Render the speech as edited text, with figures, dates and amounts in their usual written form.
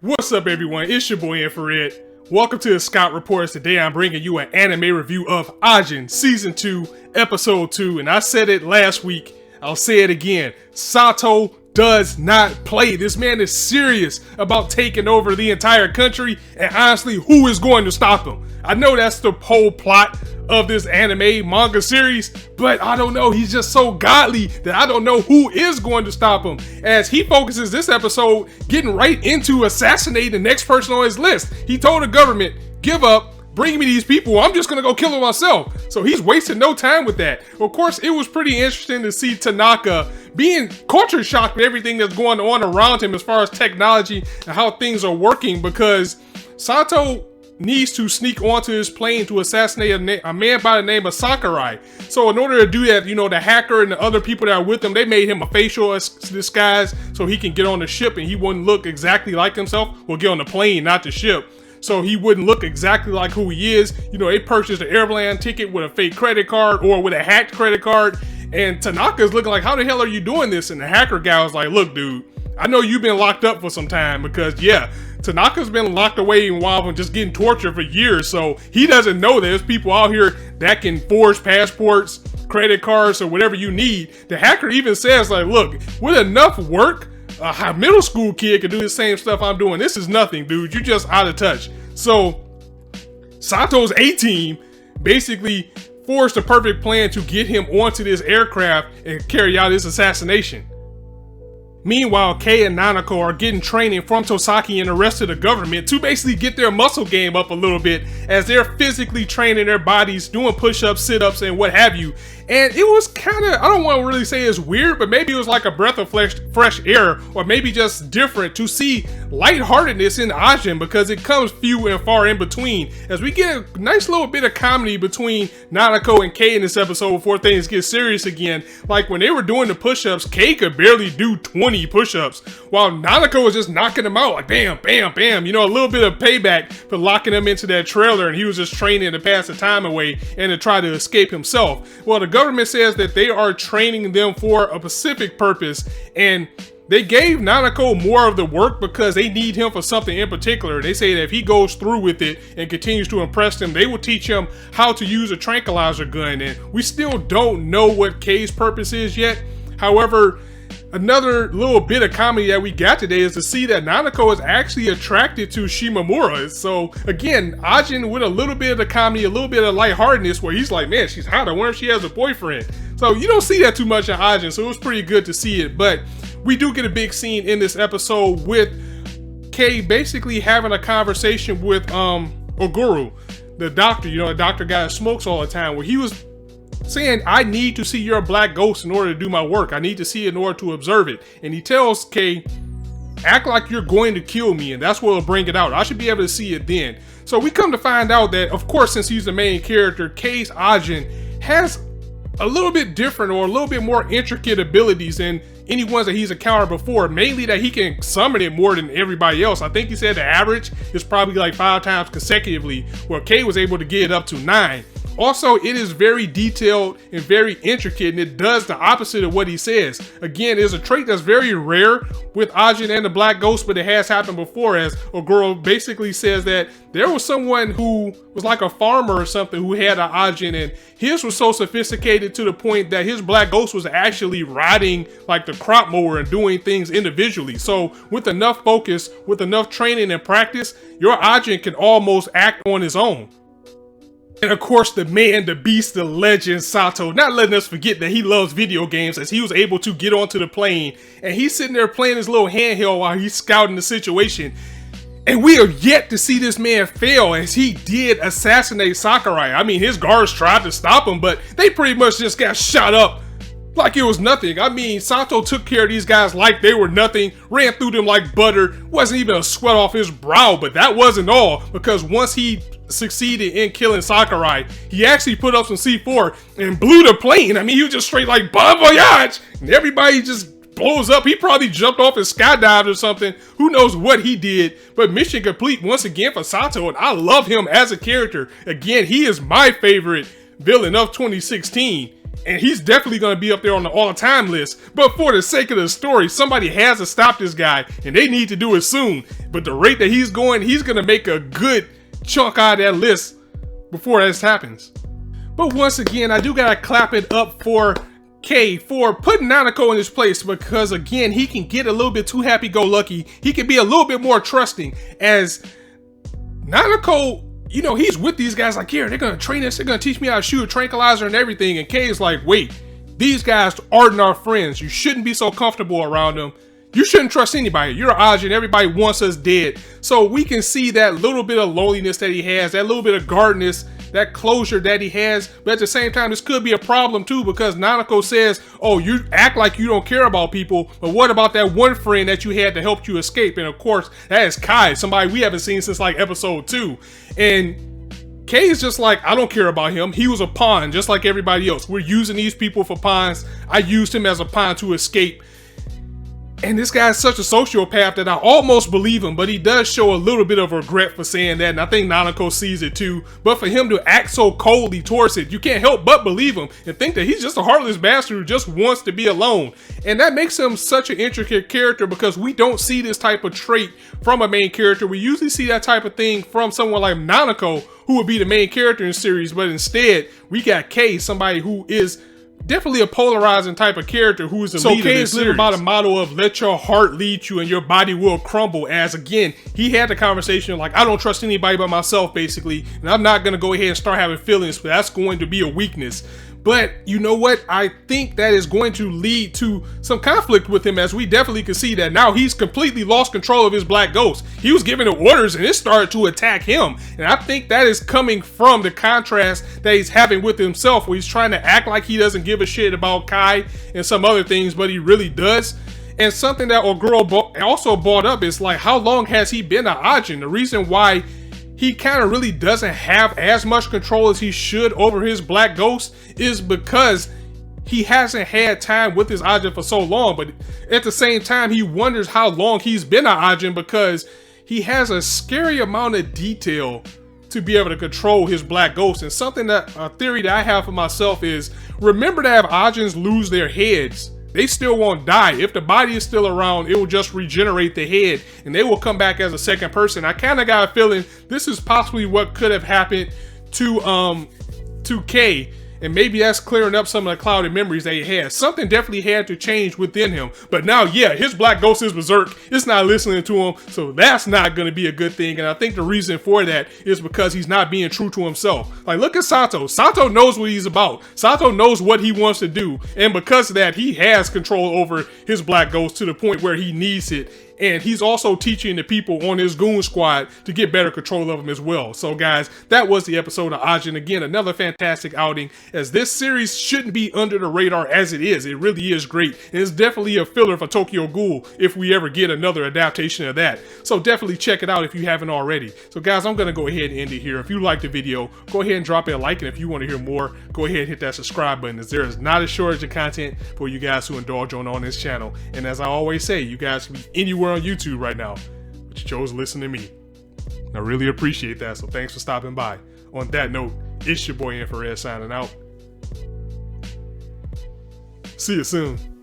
What's up, everyone? It's your boy Infrar-Ed. Welcome to the Scott Reports. Today I'm bringing you an anime review of Ajin Season 2, Episode 2. And I said it last week, I'll say it again. Sato does not play. This man is serious about taking over the entire country. And honestly, who is going to stop him? I know that's the whole plot of this anime manga series, but I don't know, he's just so godly that I don't know who is going to stop him, as he focuses this episode getting right into assassinating the next person on his list. He told the government, give up, bring me these people, I'm just gonna go kill them myself. So he's wasting no time with that. Of course, it was pretty interesting to see Tanaka being culture shocked with everything that's going on around him as far as technology and how things are working, because Sato needs to sneak onto his plane to assassinate a man by the name of Sakurai. So in order to do that, you know, the hacker and the other people that are with him, they made him a facial disguise so he can get on the ship and he wouldn't look exactly like himself. Well, get on the plane, not the ship. So he wouldn't look exactly like who he is. You know, they purchased an airline ticket with a fake credit card or with a hacked credit card. And Tanaka's looking like, how the hell are you doing this? And the hacker guy was like, look, dude, I know you've been locked up for some time, because yeah, Tanaka's been locked away while just getting tortured for years, so he doesn't know there's people out here that can forge passports, credit cards, or whatever you need. The hacker even says, like, look, with enough work, a middle school kid can do the same stuff I'm doing. This is nothing, dude. You're just out of touch. So Sato's A-team basically forged the perfect plan to get him onto this aircraft and carry out his assassination. Meanwhile, Kei and Nanako are getting training from Tosaki and the rest of the government to basically get their muscle game up a little bit, as they're physically training their bodies, doing push-ups, sit-ups, and what have you. And it was kind of, I don't want to really say it's weird, but maybe it was like a breath of fresh air, or maybe just different to see lightheartedness in Ajin, because it comes few and far in between, as we get a nice little bit of comedy between Nanako and Kei in this episode before things get serious again. Like when they were doing the push-ups, Kei could barely do 20 push-ups, while Nanako was just knocking them out like bam, bam, bam. You know, a little bit of payback for locking him into that trailer, and he was just training to pass the time away and to try to escape himself. Well, the government says that they are training them for a specific purpose, and they gave Nanako more of the work because they need him for something in particular. They say that if he goes through with it and continues to impress them, they will teach him how to use a tranquilizer gun. And we still don't know what Kei's purpose is yet. However, another little bit of comedy that we got today is to see that Nanako is actually attracted to Shimamura. So again, Ajin with a little bit of the comedy, a little bit of lightheartedness, where he's like, man, she's hot, I wonder if she has a boyfriend. So you don't see that too much in Ajin, so it was pretty good to see it. But we do get a big scene in this episode with Kei basically having a conversation with Oguru, the doctor, you know, the doctor guy that smokes all the time, where he was saying, I need to see your black ghost in order to do my work. I need to see it in order to observe it. And he tells Kei, act like you're going to kill me, and that's what will bring it out. I should be able to see it then. So we come to find out that, of course, since he's the main character, Kei's Ajin has a little bit different or a little bit more intricate abilities than any ones that he's encountered before. Mainly that he can summon it more than everybody else. I think he said the average is probably like 5 times consecutively, where Kei was able to get it up to 9. Also, it is very detailed and very intricate, and it does the opposite of what he says. Again, it's a trait that's very rare with Ajin and the Black Ghost, but it has happened before, as a girl basically says that there was someone who was like a farmer or something who had an Ajin, and his was so sophisticated to the point that his Black Ghost was actually riding like the crop mower and doing things individually. So with enough focus, with enough training and practice, your Ajin can almost act on his own. And of course, the man, the beast, the legend, Sato, not letting us forget that he loves video games, as he was able to get onto the plane and he's sitting there playing his little handheld while he's scouting the situation. And we are yet to see this man fail, as he did assassinate Sakurai. I mean, his guards tried to stop him, but they pretty much just got shot up like it was nothing. I mean, Sato took care of these guys like they were nothing, ran through them like butter, wasn't even a sweat off his brow. But that wasn't all, because once he succeeded in killing Sakurai, he actually put up some C4 and blew the plane. I mean, he was just straight like bon voyage, and everybody just blows up. He probably jumped off and skydived or something. Who knows what he did, but mission complete once again for Sato, and I love him as a character. Again, he is my favorite villain of 2016. and he's definitely going to be up there on the all-time list. But for the sake of the story, somebody has to stop this guy, and they need to do it soon. But the rate that he's going to make a good chunk out of that list before this happens. But once again, I do gotta clap it up for K for putting Nanako in his place, because again, he can get a little bit too happy-go-lucky. He can be a little bit more trusting, as Nanako, you know, he's with these guys like, here, they're gonna train us, they're gonna teach me how to shoot a tranquilizer and everything. And K is like, wait, these guys aren't our friends. You shouldn't be so comfortable around them. You shouldn't trust anybody. You're Ajin. Everybody wants us dead. So we can see that little bit of loneliness that he has, that little bit of guardedness, that closure that he has. But at the same time, this could be a problem too, because Nanako says, oh, you act like you don't care about people, but what about that one friend that you had to help you escape? And of course, that is Kai, somebody we haven't seen since like episode 2. And K is just like, I don't care about him. He was a pawn, just like everybody else. We're using these people for pawns. I used him as a pawn to escape. And this guy's such a sociopath that I almost believe him, but he does show a little bit of regret for saying that, and I think Nanako sees it too. But for him to act so coldly towards it, you can't help but believe him and think that he's just a heartless bastard who just wants to be alone. And that makes him such an intricate character, because we don't see this type of trait from a main character. We usually see that type of thing from someone like Nanako, who would be the main character in the series, but instead we got K, somebody who is definitely a polarizing type of character who is the leader. So K is living by the motto of let your heart lead you and your body will crumble, as again, he had the conversation like, I don't trust anybody but myself, basically, and I'm not going to go ahead and start having feelings, but that's going to be a weakness. But you know what? I think that is going to lead to some conflict with him, as we definitely can see that now he's completely lost control of his black ghost. He was giving it orders and it started to attack him. And I think that is coming from the contrast that he's having with himself, where he's trying to act like he doesn't give a shit about Kai and some other things, but he really does. And something that Oguro also brought up is like, how long has he been an Ajin? The reason why he kind of really doesn't have as much control as he should over his black ghost is because he hasn't had time with his Ajin for so long. But at the same time, he wonders how long he's been an Ajin, because he has a scary amount of detail to be able to control his black ghost. And something that, a theory that I have for myself is, remember that if Ajins lose their heads, they still won't die. If the body is still around, it will just regenerate the head and they will come back as a second person. I kind of got a feeling this is possibly what could have happened to K, and maybe that's clearing up some of the clouded memories that he has. Something definitely had to change within him. But now, yeah, his black ghost is berserk. It's not listening to him, so that's not going to be a good thing. And I think the reason for that is because he's not being true to himself. Like, look at Sato. Sato knows what he's about. Sato knows what he wants to do. And because of that, he has control over his black ghost to the point where he needs it. And he's also teaching the people on his goon squad to get better control of him as well. So guys, that was the episode of Ajin. Again, another fantastic outing, as this series shouldn't be under the radar as it is. It really is great. And it's definitely a filler for Tokyo Ghoul if we ever get another adaptation of that. So definitely check it out if you haven't already. So guys, I'm going to go ahead and end it here. If you liked the video, go ahead and drop it a like. And if you want to hear more, go ahead and hit that subscribe button, as there is not a shortage of content for you guys who indulge on this channel. And as I always say, you guys can be anywhere on YouTube right now, but you chose to listen to me. I really appreciate that, so thanks for stopping by. On that note, it's your boy Infrar-Ed signing out. See you soon.